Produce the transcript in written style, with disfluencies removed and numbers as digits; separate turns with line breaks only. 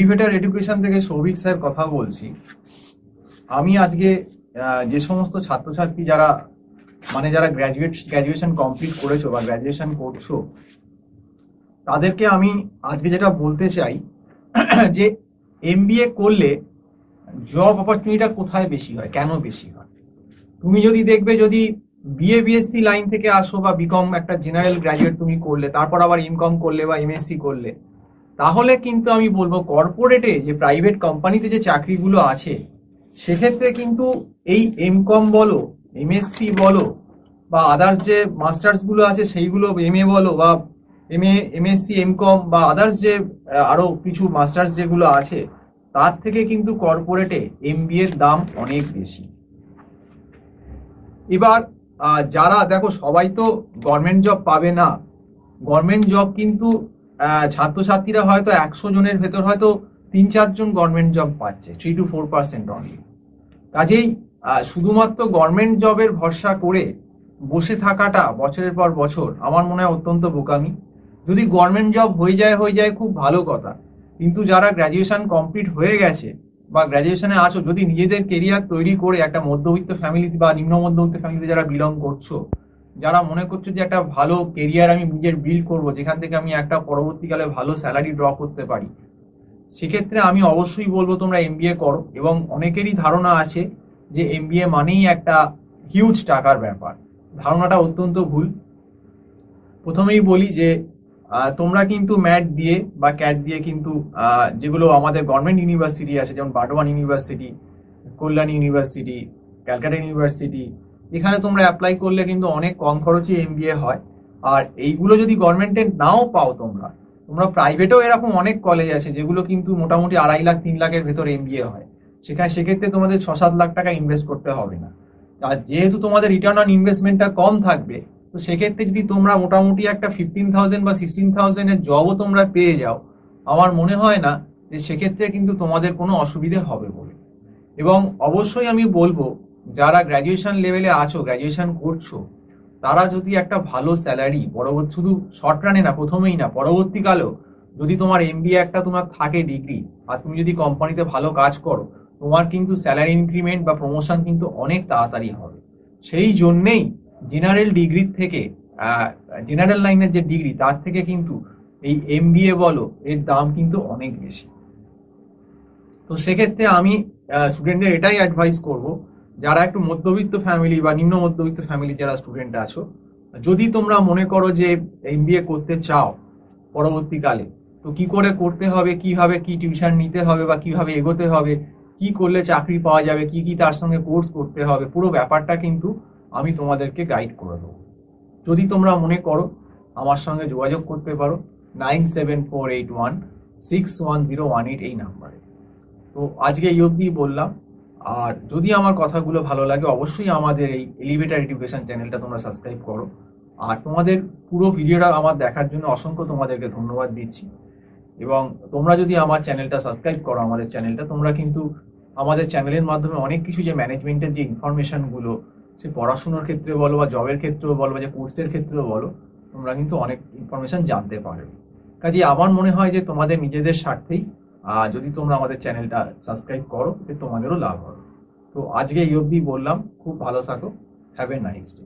Elevator education থেকে Souvik sir কথা বলছি। আমি আজকে যে সমস্ত ছাত্রছাত্রী যারা যারা গ্র্যাজুয়েশন কমপ্লিট করেছো বা গ্র্যাজুয়েশন করছো, তাদেরকে আমি আজকে যেটা বলতে চাই যে এমবিএ করলে জব অপরচুনিটিটা কোথায় বেশি হয়, কেন বেশি হয়। তুমি যদি দেখবে, যদি বিএ বিএসসি লাইন থেকে আসো বা বিকম একটা জেনারেল গ্র্যাজুয়েট তুমি করলে, তারপর আবার এমকম করলে বা এমএসসি করলে, তাহলে কিন্তু আমি বলবো কর্পোরেটে যে প্রাইভেট কোম্পানিতে যে চাকরিগুলো আছে সেক্ষেত্রে কিন্তু এই এমকম বলো, এমএসসি বলো বা আদার্স যে মাস্টার্সগুলো আছে সেইগুলো, এমএ বলো বা এমএসসি এমকম বা আদার্স যে আরো কিছু মাস্টার্স যেগুলো আছে, তার থেকে কিন্তু কর্পোরেটে এমবিএর দাম অনেক বেশি। এবার যারা দেখো, সবাই তো গভর্নমেন্ট জব পাবে না। গভর্নমেন্ট জব কিন্তু ছাত্রছাত্রীরা হয়তো 100 জনের ভেতর হয়তো 3-4 জন গভর্নমেন্ট জব পাচ্ছে, 3 to 4% অনলি। কাজেই শুধুমাত্র গভর্নমেন্ট জবের ভরসা করে বসে থাকাটা বছরের পর বছর আমার মনে হয় অত্যন্ত বোকামি। যদি গভর্নমেন্ট জব হয়ে যায় খুব ভালো কথা, কিন্তু যারা গ্র্যাজুয়েশন কমপ্লিট হয়ে গেছে বা গ্র্যাজুয়েশনে আছো, যদি নিজেদের কেরিয়ার তৈরি করে একটা মধ্যবিত্ত ফ্যামিলি বা নিম্ন মধ্যবিত্ত ফ্যামিলিতে যারা বিলং করছো, যারা মনে করছো যে একটা ভালো কেরিয়ার আমি নিজের বিল্ড করবো, যেখান থেকে আমি একটা পরবর্তীকালে ভালো স্যালারি ড্র করতে পারি, সেক্ষেত্রে আমি অবশ্যই বলবো তোমরা এমবিএ করো। এবং অনেকেরই ধারণা আছে যে এমবিএ মানেই একটা হিউজ টাকার ব্যাপার। ধারণাটা অত্যন্ত ভুল। প্রথমেই বলি যে তোমরা কিন্তু ম্যাট দিয়ে বা ক্যাট দিয়ে কিন্তু যেগুলো আমাদের গভর্নমেন্ট ইউনিভার্সিটি আছে, যেমন বার্ডওয়ান ইউনিভার্সিটি, কল্যাণ ইউনিভার্সিটি, ক্যালকাটা ইউনিভার্সিটি, এখানে তোমরা অ্যাপ্লাই করলে কিন্তু অনেক কম খরচে এমবিএ হয়। আর এইগুলো যদি গভর্নমেন্টে নাও পাও, তোমরা প্রাইভেটেও এরকম অনেক কলেজ আছে যেগুলো কিন্তু মোটামুটি 2.5 লাখ 3 লাখের ভেতর এমবিএ হয়। সেক্ষেত্রে তোমাদের 6-7 লাখ টাকা ইনভেস্ট করতে হবে না। আর যেহেতু তোমাদের রিটার্ন অন ইনভেস্টমেন্টটা কম থাকবে, তো সেক্ষেত্রে যদি তোমরা মোটামুটি একটা 15,000 বা 16,000 এর জবও তোমরা পেয়ে যাও, আমার মনে হয় না যে সেক্ষেত্রে কিন্তু তোমাদের কোনো অসুবিধে হবে বলে। এবং অবশ্যই আমি বলবো, যারা গ্র্যাজুয়েশন লেভেলে আছো, গ্র্যাজুয়েশন করছো, তারা যদি একটা ভালো স্যালারি পরবর্তী, শুধু শর্ট রানে না, প্রথমেই না, পরবর্তীকালেও যদি তোমার এমবিএ একটা তোমার থাকে ডিগ্রি, আর তুমি যদি কোম্পানিতে ভালো কাজ করো, তোমার কিন্তু স্যালারি ইনক্রিমেন্ট বা প্রমোশন কিন্তু অনেক তাড়াতাড়ি হবে। সেই জন্যেই জেনারেল ডিগ্রির থেকে, জেনারেল লাইনের যে ডিগ্রি, তার থেকে কিন্তু এই এমবিএ বলো, এর দাম কিন্তু অনেক বেশি। তো সেক্ষেত্রে আমি স্টুডেন্টদের এটাই অ্যাডভাইস করব, যারা একটু মধ্যবিত্ত ফ্যামিলি বা নিম্ন মধ্যবিত্ত ফ্যামিলি যারা স্টুডেন্ট আছো, যদি তোমরা মনে করো যে এমবিএ করতে চাও পরবর্তীকালে, তো কি করে করতে হবে, কিভাবে কি টিউশন নিতে হবে বা কিভাবে এগোতে হবে, কি করলে চাকরি পাওয়া যাবে, কি কি তার সঙ্গে কোর্স করতে হবে, পুরো ব্যাপারটা কিন্তু আমি তোমাদেরকে গাইড করে দেবো। যদি তোমরা মনে করো, আমার সঙ্গে যোগাযোগ করতে পারো 9748161018 এই নাম্বারে। তো আজকে এই অবধি বললাম। আর যদি আমার কথাগুলো ভালো লাগে, অবশ্যই আমাদের এই এলিভেটর এডুকেশন চ্যানেলটা তোমরা সাবস্ক্রাইব করো। আর তোমাদের পুরো ভিডিওটা আমার দেখার জন্য অসংখ্য তোমাদেরকে ধন্যবাদ দিচ্ছি। এবং তোমরা যদি আমার চ্যানেলটা সাবস্ক্রাইব করো, আমাদের চ্যানেলটা, তোমরা কিন্তু আমাদের চ্যানেলের মাধ্যমে অনেক কিছু, যে ম্যানেজমেন্টের যে ইনফরমেশনগুলো, সে পড়াশোনার ক্ষেত্রে বলো বা জবের ক্ষেত্রেও বলো বা যে কোর্সের ক্ষেত্রেও বলো, তোমরা কিন্তু অনেক ইনফরমেশন জানতে পারবে। কাজে আমার মনে হয় যে তোমাদের নিজেদের স্বার্থেই যদি তোমরা আমাদের চ্যানেলটা সাবস্ক্রাইব করো, এতে তোমাদেরও লাভ হবে। তো আজকে এই অবধি বললাম। খুব ভালো থাকো। Have a nice day.